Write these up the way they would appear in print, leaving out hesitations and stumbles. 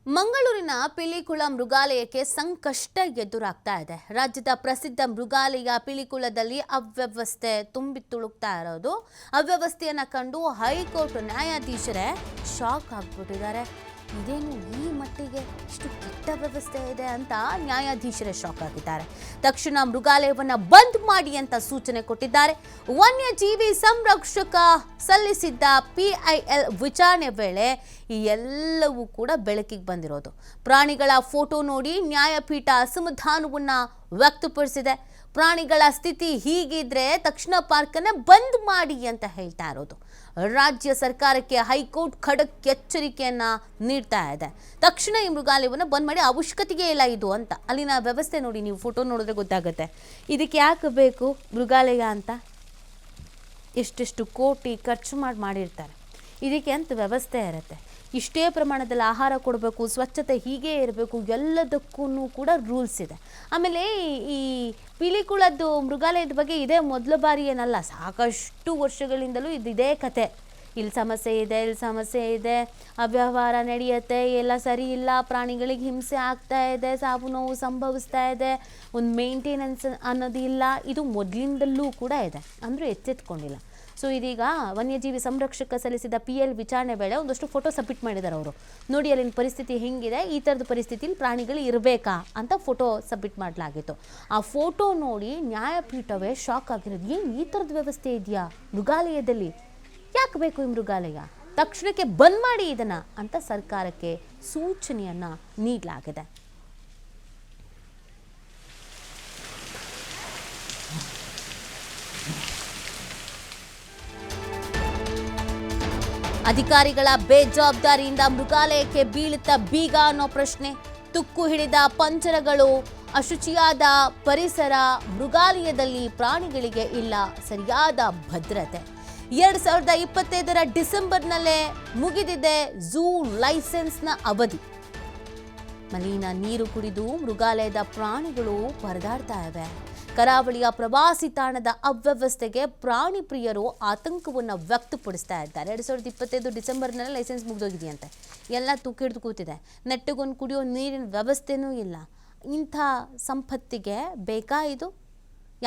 ಮಂಗಳೂರಿನ ಪಿಲಿಕುಳ ಮೃಗಾಲಯಕ್ಕೆ ಸಂಕಷ್ಟ ಎದುರಾಗ್ತಾ ಇದೆ. ರಾಜ್ಯದ ಪ್ರಸಿದ್ಧ ಮೃಗಾಲಯ ಪಿಲಿಕುಳದಲ್ಲಿ ಅವ್ಯವಸ್ಥೆ ತುಂಬಿ ತುಳುಕ್ತಾ ಇರೋದು. ಅವ್ಯವಸ್ಥೆಯನ್ನ ಕಂಡು ಹೈಕೋರ್ಟ್ ನ್ಯಾಯಾಧೀಶರೇ ಶಾಕ್ ಆಗ್ಬಿಟ್ಟಿದ್ದಾರೆ. ಇದೇನು ಈ ಮಟ್ಟಿಗೆ ಇಷ್ಟು ಕೆಟ್ಟ ವ್ಯವಸ್ಥೆ ಇದೆ ಅಂತ ನ್ಯಾಯಾಧೀಶರೇ ಶಾಕ್ ಆಗಿದ್ದಾರೆ. ತಕ್ಷಣ ಮೃಗಾಲಯವನ್ನು ಬಂದ್ ಮಾಡಿ ಅಂತ ಸೂಚನೆ ಕೊಟ್ಟಿದ್ದಾರೆ. ವನ್ಯಜೀವಿ ಸಂರಕ್ಷಕ ಸಲ್ಲಿಸಿದ್ದ PIL ವಿಚಾರಣೆ ವೇಳೆ ಈ ಎಲ್ಲವೂ ಕೂಡ ಬೆಳಕಿಗೆ ಬಂದಿರೋದು. ಪ್ರಾಣಿಗಳ ಫೋಟೋ ನೋಡಿ ನ್ಯಾಯಪೀಠ ಅಸಮಾಧಾನವನ್ನ ವ್ಯಕ್ತಪಡಿಸಿದೆ. ಪ್ರಾಣಿಗಳ ಸ್ಥಿತಿ ಹೀಗಿದ್ರೆ ತಕ್ಷಣ ಪಾರ್ಕನ್ನು ಬಂದ್ ಮಾಡಿ ಅಂತ ಹೇಳ್ತಾ ಇರೋದು. ರಾಜ್ಯ ಸರ್ಕಾರಕ್ಕೆ ಹೈಕೋರ್ಟ್ ಖಡಕ್ ಎಚ್ಚರಿಕೆಯನ್ನ ನೀಡ್ತಾ ಇದೆ. ತಕ್ಷಣ ಈ ಮೃಗಾಲಯವನ್ನು ಬಂದ್ ಮಾಡಿ, ಅವಶ್ಯಕತೆಗೆ ಇಲ್ಲ ಇದು ಅಂತ. ಅಲ್ಲಿನ ವ್ಯವಸ್ಥೆ ನೋಡಿ, ನೀವು ಫೋಟೋ ನೋಡಿದ್ರೆ ಗೊತ್ತಾಗುತ್ತೆ ಇದಕ್ಕೆ ಯಾಕೆ ಬೇಕು ಮೃಗಾಲಯ ಅಂತ. ಎಷ್ಟೆಷ್ಟು ಕೋಟಿ ಖರ್ಚು ಮಾಡಿರ್ತಾರೆ, ಇದಕ್ಕೆ ಅಂತ ವ್ಯವಸ್ಥೆ ಇರುತ್ತೆ. ಇಷ್ಟೇ ಪ್ರಮಾಣದಲ್ಲಿ ಆಹಾರ ಕೊಡಬೇಕು, ಸ್ವಚ್ಛತೆ ಹೀಗೆ ಇರಬೇಕು, ಎಲ್ಲದಕ್ಕೂ ಕೂಡ ರೂಲ್ಸ್ ಇದೆ. ಆಮೇಲೆ ಈ ಪಿಲಿಕುಳದ್ದು ಮೃಗಾಲಯದ ಬಗ್ಗೆ ಇದೇ ಮೊದಲ ಬಾರಿ ಏನಲ್ಲ, ಸಾಕಷ್ಟು ವರ್ಷಗಳಿಂದಲೂ ಇದೇ ಕತೆ. ಇಲ್ಲಿ ಸಮಸ್ಯೆ ಇದೆ, ಅವ್ಯವಹಾರ ನಡೆಯುತ್ತೆ, ಎಲ್ಲ ಸರಿ ಇಲ್ಲ, ಪ್ರಾಣಿಗಳಿಗೆ ಹಿಂಸೆ ಆಗ್ತಾ ಇದೆ, ಸಾವು ನೋವು ಸಂಭವಿಸ್ತಾ ಇದೆ, ಒಂದು ಮೇಂಟೆನೆನ್ಸ್ ಅನ್ನೋದು ಇಲ್ಲ. ಇದು ಮೊದಲಿಂದಲೂ ಕೂಡ ಇದೆ, ಅಂದರೆ ಎಚ್ಚೆತ್ಕೊಂಡಿಲ್ಲ. ಸೊ ಇದೀಗ ವನ್ಯಜೀವಿ ಸಂರಕ್ಷಕ ಸಲ್ಲಿಸಿದ PIL ವಿಚಾರಣೆ ವೇಳೆ ಒಂದಷ್ಟು ಫೋಟೋ ಸಬ್ಮಿಟ್ ಮಾಡಿದ್ದಾರೆ ಅವರು. ನೋಡಿ ಅಲ್ಲಿನ ಪರಿಸ್ಥಿತಿ ಹೆಂಗಿದೆ, ಈ ಥರದ ಪರಿಸ್ಥಿತಿಲಿ ಪ್ರಾಣಿಗಳು ಇರಬೇಕಾ ಅಂತ ಫೋಟೋ ಸಬ್ಮಿಟ್ ಮಾಡಲಾಗಿತ್ತು. ಆ ಫೋಟೋ ನೋಡಿ ನ್ಯಾಯಪೀಠವೇ ಶಾಕ್ ಆಗಿರೋದು. ಏನು ಈ ಥರದ ವ್ಯವಸ್ಥೆ ಇದೆಯಾ ಮೃಗಾಲಯದಲ್ಲಿ, ಯಾಕೆ ಬೇಕು ಈ ಮೃಗಾಲಯ, ತಕ್ಷಣಕ್ಕೆ ಬಂದ್ ಮಾಡಿ ಇದನ್ನು ಅಂತ ಸರ್ಕಾರಕ್ಕೆ ಸೂಚನೆಯನ್ನು ನೀಡಲಾಗಿದೆ. ಅಧಿಕಾರಿಗಳ ಬೇಜವಾಬ್ದಾರಿಯಿಂದ ಮೃಗಾಲಯಕ್ಕೆ ಬೀಳುತ್ತಾ ಬೀಗ ಅನ್ನೋ ಪ್ರಶ್ನೆ. ತುಕ್ಕು ಹಿಡಿದ ಪಂಜರಗಳು, ಅಶುಚಿಯಾದ ಪರಿಸರ, ಮೃಗಾಲಯದಲ್ಲಿ ಪ್ರಾಣಿಗಳಿಗೆ ಇಲ್ಲ ಸರಿಯಾದ ಭದ್ರತೆ. 2025 ಡಿಸೆಂಬರ್ನಲ್ಲೇ ಮುಗಿದಿದೆ ಝೂ ಲೈಸೆನ್ಸ್ನ ಅವಧಿ. ಮಲಿನ ನೀರು ಕುಡಿದು ಮೃಗಾಲಯದ ಪ್ರಾಣಿಗಳು ಪರದಾಡ್ತಾ ಇವೆ. ಕರಾವಳಿಯ ಪ್ರವಾಸಿ ತಾಣದ ಅವ್ಯವಸ್ಥೆಗೆ ಪ್ರಾಣಿ ಪ್ರಿಯರು ಆತಂಕವನ್ನು ವ್ಯಕ್ತಪಡಿಸ್ತಾ ಇದ್ದಾರೆ. 2025 ಡಿಸೆಂಬರ್ನಲ್ಲಿ ಲೈಸೆನ್ಸ್ ಮುಗಿದೋಗಿದೆಯಂತೆ. ಎಲ್ಲ ತೂಕಿಡಿದು ಕೂತಿದೆ. ನೆಟ್ಟಿಗೊಂದು ಕುಡಿಯೋ ನೀರಿನ ವ್ಯವಸ್ಥೆನೂ ಇಲ್ಲ. ಇಂಥ ಸಂಪತ್ತಿಗೆ ಬೇಕಾ ಇದು?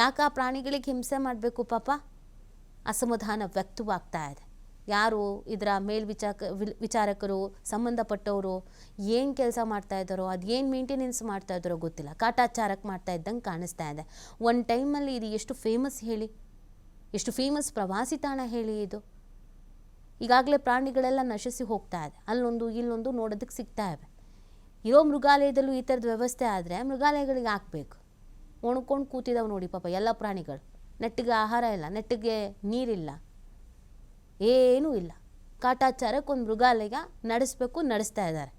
ಯಾಕೆ ಆ ಪ್ರಾಣಿಗಳಿಗೆ ಹಿಂಸೆ ಮಾಡಬೇಕು ಪಾಪ? ಅಸಮಾಧಾನ ವ್ಯಕ್ತವಾಗ್ತಾ ಇದೆ. ಯಾರು ಇದರ ವಿಚಾರಕರು, ಸಂಬಂಧಪಟ್ಟವರು ಏನು ಕೆಲಸ ಮಾಡ್ತಾ ಇದ್ದಾರೋ, ಅದು ಏನು ಮೇಂಟೆನೆನ್ಸ್ ಮಾಡ್ತಾ ಇದ್ದಾರೋ ಗೊತ್ತಿಲ್ಲ. ಕಾಟಾಚಾರಕ್ಕೆ ಮಾಡ್ತಾ ಇದ್ದಂಗೆ ಕಾಣಿಸ್ತಾ ಇದೆ. ಒಂದು ಟೈಮಲ್ಲಿ ಇದು ಎಷ್ಟು ಫೇಮಸ್ ಹೇಳಿ, ಎಷ್ಟು ಫೇಮಸ್ ಪ್ರವಾಸಿ ತಾಣ ಹೇಳಿ ಇದು. ಈಗಾಗಲೇ ಪ್ರಾಣಿಗಳೆಲ್ಲ ನಶಿಸಿ ಹೋಗ್ತಾ ಇದೆ. ಅಲ್ಲೊಂದು ಇಲ್ಲೊಂದು ನೋಡೋದಕ್ಕೆ ಸಿಗ್ತಾ ಇವೆ. ಇರೋ ಮೃಗಾಲಯದಲ್ಲೂ ಈ ಥರದ ವ್ಯವಸ್ಥೆ ಆದರೆ ಮೃಗಾಲಯಗಳಿಗೆ ಹಾಕಬೇಕು. ಒಣ್ಕೊಂಡು ಕೂತಿದ್ದಾವೆ ನೋಡಿ ಪಾಪ ಎಲ್ಲ ಪ್ರಾಣಿಗಳು. ನೆಟ್ಟಿಗೆ ಆಹಾರ ಇಲ್ಲ, ನೆಟ್ಟಿಗೆ ನೀರಿಲ್ಲ, ಏನೂ ಇಲ್ಲ. ಕಾಟಾಚಾರಕ್ಕೆ ಒಂದು ಮೃಗಾಲಯ ನಡೆಸ್ತಾ ಇದ್ದಾರೆ.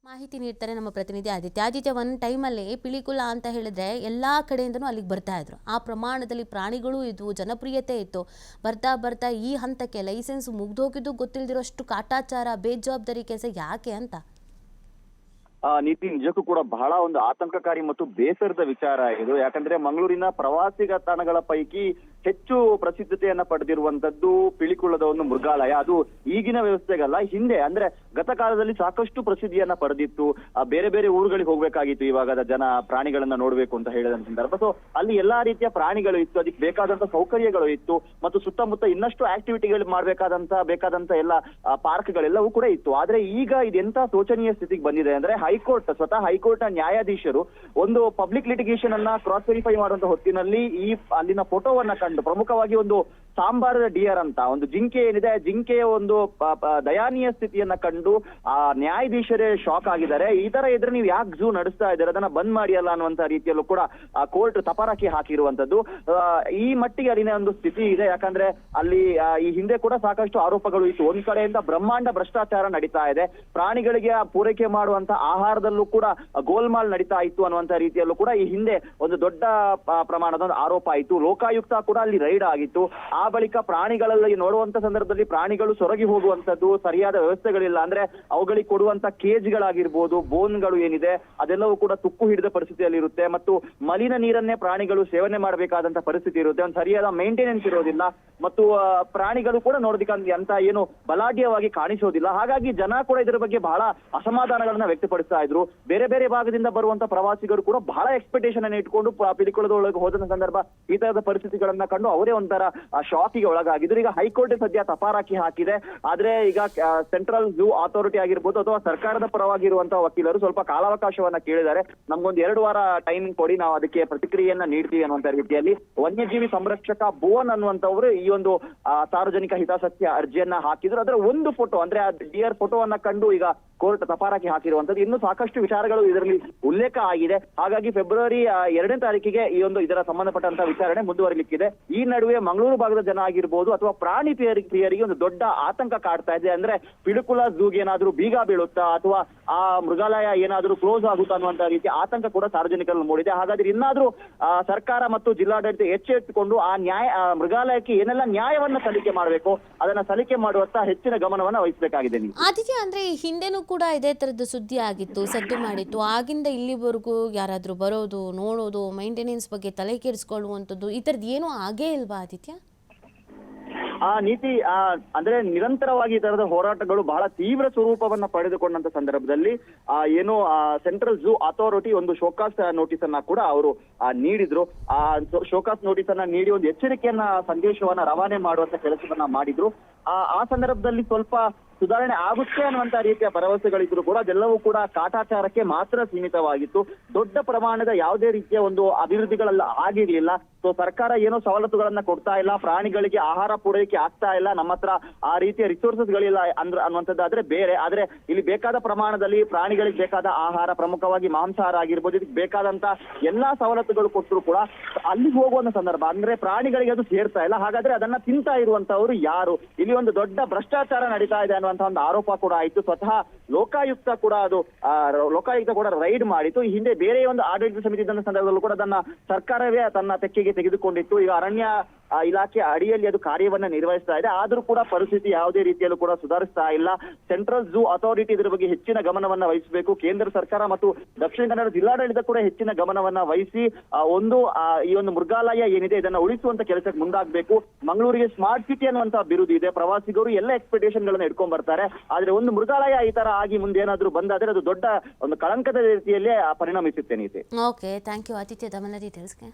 ಮಾಹಿತಿ ನೀಡ್ತಾರೆ ನಮ್ಮ ಪ್ರತಿನಿಧಿ ಆದಿತ್ಯ. ಒಂದು ಟೈಮಲ್ಲಿ ಪಿಲಿಕುಳ ಅಂತ ಹೇಳಿದ್ರೆ ಎಲ್ಲ ಕಡೆಯಿಂದನೂ ಅಲ್ಲಿಗೆ ಬರ್ತಾ ಇದ್ರು. ಆ ಪ್ರಮಾಣದಲ್ಲಿ ಪ್ರಾಣಿಗಳು ಇದ್ವು, ಜನಪ್ರಿಯತೆ ಇತ್ತು. ಬರ್ತಾ ಈ ಹಂತಕ್ಕೆ ಲೈಸೆನ್ಸ್ ಮುಗ್ದೋಗಿದ್ದು ಗೊತ್ತಿಲ್ಲದಿರೋಷ್ಟು ಕಾಟಾಚಾರ, ಬೇಜವಾಬ್ದಾರಿ ಕೆಲಸ ಯಾಕೆ ಅಂತ ನೀತಿ ನಿಜಕ್ಕೂ ಕೂಡ ಬಹಳ ಒಂದು ಆತಂಕಕಾರಿ ಮತ್ತು ಬೇಸರದ ವಿಚಾರ ಇದು. ಯಾಕಂದ್ರೆ ಮಂಗಳೂರಿನ ಪ್ರವಾಸಿ ತಾಣಗಳ ಪೈಕಿ ಹೆಚ್ಚು ಪ್ರಸಿದ್ಧತೆಯನ್ನ ಪಡೆದಿರುವಂತದ್ದು ಪಿಲಿಕುಳದ ಒಂದು ಮೃಗಾಲಯ. ಅದು ಈಗಿನ ವ್ಯವಸ್ಥೆಗಲ್ಲ, ಹಿಂದೆ ಅಂದ್ರೆ ಗತ ಕಾಲದಲ್ಲಿ ಸಾಕಷ್ಟು ಪ್ರಸಿದ್ಧಿಯನ್ನ ಪಡೆದಿತ್ತು. ಬೇರೆ ಬೇರೆ ಊರುಗಳಿಗೆ ಹೋಗ್ಬೇಕಾಗಿತ್ತು ಇವಾಗ ಜನ ಪ್ರಾಣಿಗಳನ್ನ ನೋಡ್ಬೇಕು ಅಂತ ಹೇಳಿದ ಸಂದರ್ಭ. ಸೊ ಅಲ್ಲಿ ಎಲ್ಲಾ ರೀತಿಯ ಪ್ರಾಣಿಗಳು ಇತ್ತು, ಅದಕ್ಕೆ ಬೇಕಾದಂತ ಸೌಕರ್ಯಗಳು ಇತ್ತು, ಮತ್ತು ಸುತ್ತಮುತ್ತ ಇನ್ನಷ್ಟು ಆಕ್ಟಿವಿಟಿಗಳು ಬೇಕಾದಂತ ಎಲ್ಲ ಪಾರ್ಕ್ಗಳೆಲ್ಲವೂ ಕೂಡ ಇತ್ತು. ಆದ್ರೆ ಈಗ ಇದೆಂತ ಶೋಚನೀಯ ಸ್ಥಿತಿಗೆ ಬಂದಿದೆ ಅಂದ್ರೆ ಸ್ವತಃ ಹೈಕೋರ್ಟ್ ನ ನ್ಯಾಯಾಧೀಶರು ಒಂದು ಪಬ್ಲಿಕ್ ಲಿಟಿಗೇಷನ್ ಅನ್ನ ಕ್ರಾಸ್ ವೆರಿಫೈ ಮಾಡುವಂತ ಹೊತ್ತಿನಲ್ಲಿ ಅಲ್ಲಿನ ಫೋಟೋವನ್ನ ಕಂಡು, ಪ್ರಮುಖವಾಗಿ ಒಂದು ಸಾಂಬಾರದ ಡಿಯರ್ ಅಂತ ಒಂದು ಜಿಂಕೆ ಏನಿದೆ, ಜಿಂಕೆಯ ಒಂದು ದಯಾನೀಯ ಸ್ಥಿತಿಯನ್ನ ಕಂಡು ಆ ನ್ಯಾಯಾಧೀಶರೇ ಶಾಕ್ ಆಗಿದ್ದಾರೆ. ಈ ತರ ಇದ್ರೆ ನೀವು ಯಾಕೆ ಝೂ ನಡೆಸ್ತಾ ಇದ್ದಾರೆ, ಅದನ್ನ ಬಂದ್ ಮಾಡಿಯಲ್ಲ ಅನ್ನುವಂತ ರೀತಿಯಲ್ಲೂ ಕೂಡ ಕೋರ್ಟ್ ತಪಾರಕಿ ಹಾಕಿರುವಂತದ್ದು. ಈ ಮಟ್ಟಿಗೆ ಅಲ್ಲಿನ ಒಂದು ಸ್ಥಿತಿ ಇದೆ. ಯಾಕಂದ್ರೆ ಅಲ್ಲಿ ಈ ಹಿಂದೆ ಕೂಡ ಸಾಕಷ್ಟು ಆರೋಪಗಳು ಇತ್ತು. ಒಂದ್ ಕಡೆಯಿಂದ ಬ್ರಹ್ಮಾಂಡ ಭ್ರಷ್ಟಾಚಾರ ನಡೀತಾ ಇದೆ, ಪ್ರಾಣಿಗಳಿಗೆ ಪೂರೈಕೆ ಮಾಡುವಂತ ಆಹಾರದಲ್ಲೂ ಕೂಡ ಗೋಲ್ಮಾಲ್ ನಡೀತಾ ಇತ್ತು ಅನ್ನುವಂತ ರೀತಿಯಲ್ಲೂ ಕೂಡ ಈ ಹಿಂದೆ ಒಂದು ದೊಡ್ಡ ಪ್ರಮಾಣದ ಒಂದು ಆರೋಪ ಆಯಿತು. ಲೋಕಾಯುಕ್ತ ಕೂಡ ಅಲ್ಲಿ ರೈಡ್ ಆಗಿತ್ತು. ಆ ಬಳಿಕ ಪ್ರಾಣಿಗಳಲ್ಲಿ ನೋಡುವಂತ ಸಂದರ್ಭದಲ್ಲಿ ಪ್ರಾಣಿಗಳು ಸೊರಗಿ ಹೋಗುವಂತದ್ದು, ಸರಿಯಾದ ವ್ಯವಸ್ಥೆಗಳಿಲ್ಲ. ಅಂದ್ರೆ ಅವುಗಳಿಗೆ ಕೊಡುವಂತ ಕೇಜ್ಗಳಾಗಿರ್ಬೋದು, ಬೋನ್ಗಳು ಏನಿದೆ ಅದೆಲ್ಲವೂ ಕೂಡ ತುಕ್ಕು ಹಿಡಿದ ಪರಿಸ್ಥಿತಿಯಲ್ಲಿ ಇರುತ್ತೆ. ಮತ್ತು ಮಲಿನ ನೀರನ್ನೇ ಪ್ರಾಣಿಗಳು ಸೇವನೆ ಮಾಡಬೇಕಾದಂತ ಪರಿಸ್ಥಿತಿ ಇರುತ್ತೆ. ಒಂದು ಸರಿಯಾದ ಮೇಂಟೆನೆನ್ಸ್ ಇರೋದಿಲ್ಲ ಮತ್ತು ಪ್ರಾಣಿಗಳು ಕೂಡ ನೋಡೋದಕ್ಕೆ ಅಂತ ಏನು ಬಲಾಢ್ಯವಾಗಿ ಕಾಣಿಸೋದಿಲ್ಲ. ಹಾಗಾಗಿ ಜನ ಕೂಡ ಇದರ ಬಗ್ಗೆ ಬಹಳ ಅಸಮಾಧಾನಗಳನ್ನ ವ್ಯಕ್ತಪಡಿಸ್ತಾ ಇದ್ರು. ಬೇರೆ ಬೇರೆ ಭಾಗದಿಂದ ಬರುವಂತ ಪ್ರವಾಸಿಗರು ಕೂಡ ಬಹಳ ಎಕ್ಸ್ಪೆಕ್ಟೇಷನ್ ಅನ್ನು ಇಟ್ಕೊಂಡು ಪಿಲಿಕುಳದ ಒಳಗೆ ಹೋದ ಸಂದರ್ಭ ಈ ತರದ ಪರಿಸ್ಥಿತಿಗಳನ್ನ ಕಂಡು ಅವರೇ ಒಂಥರ ಶಾಕಿಗೆ ಒಳಗಾಗಿದ್ರು. ಈಗ ಹೈಕೋರ್ಟ್ ಸದ್ಯ ತಪಾರಾಕಿ ಹಾಕಿದೆ. ಆದ್ರೆ ಈಗ ಸೆಂಟ್ರಲ್ ಝೂ ಅಥಾರಿಟಿ ಆಗಿರ್ಬೋದು ಅಥವಾ ಸರ್ಕಾರದ ಪರವಾಗಿರುವಂತಹ ವಕೀಲರು ಸ್ವಲ್ಪ ಕಾಲಾವಕಾಶವನ್ನ ಕೇಳಿದ್ದಾರೆ. ನಮ್ಗೊಂದು 2 ವಾರ ಟೈಮಿಂಗ್ ಕೊಡಿ, ನಾವು ಅದಕ್ಕೆ ಪ್ರತಿಕ್ರಿಯೆಯನ್ನ ನೀಡ್ತೀವಿ ಅನ್ನುವಂತ ರೀತಿಯಲ್ಲಿ ವನ್ಯಜೀವಿ ಸಂರಕ್ಷಕ ಭುವನ್ ಅನ್ನುವಂತವರು ಈ ಒಂದು ಸಾರ್ವಜನಿಕ ಹಿತಾಸಕ್ತಿಯ ಅರ್ಜಿಯನ್ನ ಹಾಕಿದ್ರು. ಅದರ ಒಂದು ಫೋಟೋ ಅಂದ್ರೆ ಆ ಡಿಯರ್ ಫೋಟೋವನ್ನ ಕಂಡು ಈಗ ಕೋರ್ಟ್ ತಪಾರಾಕಿ ಹಾಕಿರುವಂತದ್ದು. ಇನ್ನು ಸಾಕಷ್ಟು ವಿಚಾರಗಳು ಇದರಲ್ಲಿ ಉಲ್ಲೇಖ ಆಗಿದೆ. ಹಾಗಾಗಿ ಫೆಬ್ರವರಿ 2ನೇ ತಾರೀಕಿಗೆ ಇದರ ಸಂಬಂಧಪಟ್ಟಂತ ವಿಚಾರಣೆ ಮುಂದುವರಿಲಿಕ್ಕಿದೆ. ಈ ನಡುವೆ ಮಂಗಳೂರು ಭಾಗದ ಜನ ಆಗಿರ್ಬೋದು ಅಥವಾ ಪ್ರಾಣಿ ಪ್ರಿಯರಿಗೆ ಒಂದು ದೊಡ್ಡ ಆತಂಕ ಕಾಡ್ತಾ ಇದೆ. ಅಂದ್ರೆ ಪಿಲಿಕುಳ ಝೂಗೆ ಏನಾದ್ರೂ ಬೀಗ ಬೀಳುತ್ತಾ ಅಥವಾ ಆ ಮೃಗಾಲಯ ಏನಾದ್ರೂ ಕ್ಲೋಸ್ ಆಗುತ್ತಾ ಅನ್ನುವಂತ ರೀತಿ ಆತಂಕ ಕೂಡ ಸಾರ್ವಜನಿಕರಲ್ಲಿ ಮೂಡಿದೆ. ಹಾಗಾದ್ರೆ ಇನ್ನಾದ್ರೂ ಸರ್ಕಾರ ಮತ್ತು ಜಿಲ್ಲಾಡಳಿತ ಎಚ್ಚೆತ್ತುಕೊಂಡು ಆ ಮೃಗಾಲಯಕ್ಕೆ ಏನೆಲ್ಲ ನ್ಯಾಯವನ್ನ ಸಲ್ಲಿಕೆ ಮಾಡಬೇಕು ಅದನ್ನ ಸಲ್ಲಿಕೆ ಮಾಡುವತ್ತ ಹೆಚ್ಚಿನ ಗಮನವನ್ನ ವಹಿಸಬೇಕಾಗಿದೆ. ಆದಿತ್ಯ, ಅಂದ್ರೆ ಹಿಂದೆನೂ ಕೂಡ ಇದೇ ತರದ ಸುದ್ದಿ ಆಗಿತ್ತು, ಸದ್ದು ಮಾಡಿತ್ತು. ಆಗಿಂದ ಇಲ್ಲಿವರೆಗೂ ಯಾರಾದ್ರೂ ಬರೋದು, ನೋಡೋದು, ಮೇಂಟೆನೆನ್ಸ್ ಬಗ್ಗೆ ತಲೆ ಕೆಡಿಸ್ಕೊಳ್ಳುವಂಥದ್ದು ಈ ತರದ್ ಏನೂ ಆಗೇ ಇಲ್ವಾ ಆದಿತ್ಯ? ಆ ನೀತಿ ಅಂದ್ರೆ ನಿರಂತರವಾಗಿ ಈ ತರದ ಹೋರಾಟಗಳು ಬಹಳ ತೀವ್ರ ಸ್ವರೂಪವನ್ನ ಪಡೆದುಕೊಂಡಂತ ಸಂದರ್ಭದಲ್ಲಿ ಏನು ಸೆಂಟ್ರಲ್ ಝೂ ಅಥಾರಿಟಿ ಒಂದು ಶೋಕಾಸ್ ನೋಟಿಸ್ ಅನ್ನ ಕೂಡ ಅವರು ನೀಡಿದ್ರು. ಆ ಶೋಕಾಸ್ ನೋಟಿಸ್ ಅನ್ನ ನೀಡಿ ಒಂದು ಎಚ್ಚರಿಕೆಯನ್ನ ಸಂದೇಶವನ್ನ ರವಾನೆ ಮಾಡುವಂತ ಕೆಲಸವನ್ನ ಮಾಡಿದ್ರು. ಆ ಸಂದರ್ಭದಲ್ಲಿ ಸ್ವಲ್ಪ ಸುಧಾರಣೆ ಆಗುತ್ತೆ ಅನ್ನುವಂತ ರೀತಿಯ ಭರವಸೆಗಳಿದ್ರು ಕೂಡ ಅದೆಲ್ಲವೂ ಕೂಡ ಕಾಟಾಚಾರಕ್ಕೆ ಮಾತ್ರ ಸೀಮಿತವಾಗಿತ್ತು. ದೊಡ್ಡ ಪ್ರಮಾಣದ ಯಾವುದೇ ರೀತಿಯ ಒಂದು ಅಭಿವೃದ್ಧಿಗಳೆಲ್ಲ ಆಗಿರ್ಲಿಲ್ಲ. ಸೊ ಸರ್ಕಾರ ಏನೋ ಸವಲತ್ತುಗಳನ್ನ ಕೊಡ್ತಾ ಇಲ್ಲ, ಪ್ರಾಣಿಗಳಿಗೆ ಆಹಾರ ಪೂರೈಕೆ ಆಗ್ತಾ ಇಲ್ಲ, ನಮ್ಮ ಹತ್ರ ಆ ರೀತಿಯ ರಿಸೋರ್ಸಸ್ ಗಳಿಲ್ಲ ಅನ್ನುವಂಥದ್ದಾದ್ರೆ ಬೇರೆ. ಆದ್ರೆ ಇಲ್ಲಿ ಬೇಕಾದ ಪ್ರಮಾಣದಲ್ಲಿ ಪ್ರಾಣಿಗಳಿಗೆ ಬೇಕಾದ ಆಹಾರ, ಪ್ರಮುಖವಾಗಿ ಮಾಂಸಾಹಾರ ಆಗಿರ್ಬೋದು, ಇದಕ್ಕೆ ಬೇಕಾದಂತ ಎಲ್ಲಾ ಸವಲತ್ತುಗಳು ಕೊಟ್ಟರು ಕೂಡ ಅಲ್ಲಿಗೆ ಹೋಗುವಂತ ಸಂದರ್ಭ ಅಂದ್ರೆ ಪ್ರಾಣಿಗಳಿಗೆ ಅದು ಸೇರ್ತಾ ಇಲ್ಲ. ಹಾಗಾದ್ರೆ ಅದನ್ನ ತಿಂತಾ ಇರುವಂತವ್ರು ಯಾರು? ಇಲ್ಲಿ ಒಂದು ದೊಡ್ಡ ಭ್ರಷ್ಟಾಚಾರ ನಡೀತಾ ಇದೆ ಅನ್ನುವಂತ ಒಂದು ಆರೋಪ ಕೂಡ ಆಯ್ತು. ಸ್ವತಃ ಲೋಕಾಯುಕ್ತ ಕೂಡ ರೈಡ್ ಮಾಡಿತ್ತು. ಈ ಹಿಂದೆ ಬೇರೆ ಒಂದು ಆಡಳಿತ ಸಮಿತಿ ಇದ್ದ ಸಂದರ್ಭದಲ್ಲೂ ಕೂಡ ಅದನ್ನ ಸರ್ಕಾರವೇ ತನ್ನ ತೆಕ್ಕೆಗೆ ತೆಗೆದುಕೊಂಡಿತ್ತು. ಈಗ ಅರಣ್ಯ ಇಲಾಖೆ ಅಡಿಯಲ್ಲಿ ಅದು ಕಾರ್ಯವನ್ನ ನಿರ್ವಹಿಸ್ತಾ ಇದೆ. ಆದ್ರೂ ಕೂಡ ಪರಿಸ್ಥಿತಿ ಯಾವುದೇ ರೀತಿಯಲ್ಲೂ ಕೂಡ ಸುಧಾರಿಸ್ತಾ ಇಲ್ಲ. ಸೆಂಟ್ರಲ್ ಝೂ ಅಥಾರಿಟಿ ಇದರ ಬಗ್ಗೆ ಹೆಚ್ಚಿನ ಗಮನವನ್ನ ವಹಿಸಬೇಕು. ಕೇಂದ್ರ ಸರ್ಕಾರ ಮತ್ತು ದಕ್ಷಿಣ ಕನ್ನಡ ಜಿಲ್ಲಾಡಳಿತ ಕೂಡ ಹೆಚ್ಚಿನ ಗಮನವನ್ನ ವಹಿಸಿ ಈ ಒಂದು ಮೃಗಾಲಯ ಏನಿದೆ ಇದನ್ನ ಉಳಿಸುವಂತ ಕೆಲಸಕ್ಕೆ ಮುಂದಾಗಬೇಕು. ಮಂಗಳೂರಿಗೆ ಸ್ಮಾರ್ಟ್ ಸಿಟಿ ಅನ್ನುವಂತ ಬಿರುದು ಇದೆ. ಪ್ರವಾಸಿಗರು ಎಲ್ಲ ಎಕ್ಸ್ಪೆಕ್ಟೇಷನ್ ಗಳನ್ನ ಇಟ್ಕೊಂಡ್ ಬರ್ತಾರೆ. ಆದ್ರೆ ಒಂದು ಮೃಗಾಲಯ ಈ ತರ ಆಗಿ ಮುಂದೆ ಏನಾದ್ರೂ ಬಂದಾದ್ರೆ ಅದು ದೊಡ್ಡ ಒಂದು ಕಳಂಕದ ರೀತಿಯಲ್ಲೇ ಪರಿಣಮಿಸುತ್ತೆ. ನೀತಿ. ಓಕೆ, ಥ್ಯಾಂಕ್ ಯು ಆದಿತ್ಯ ದಮನ ಡೀಟೇಲ್ಸ್ಗೆ.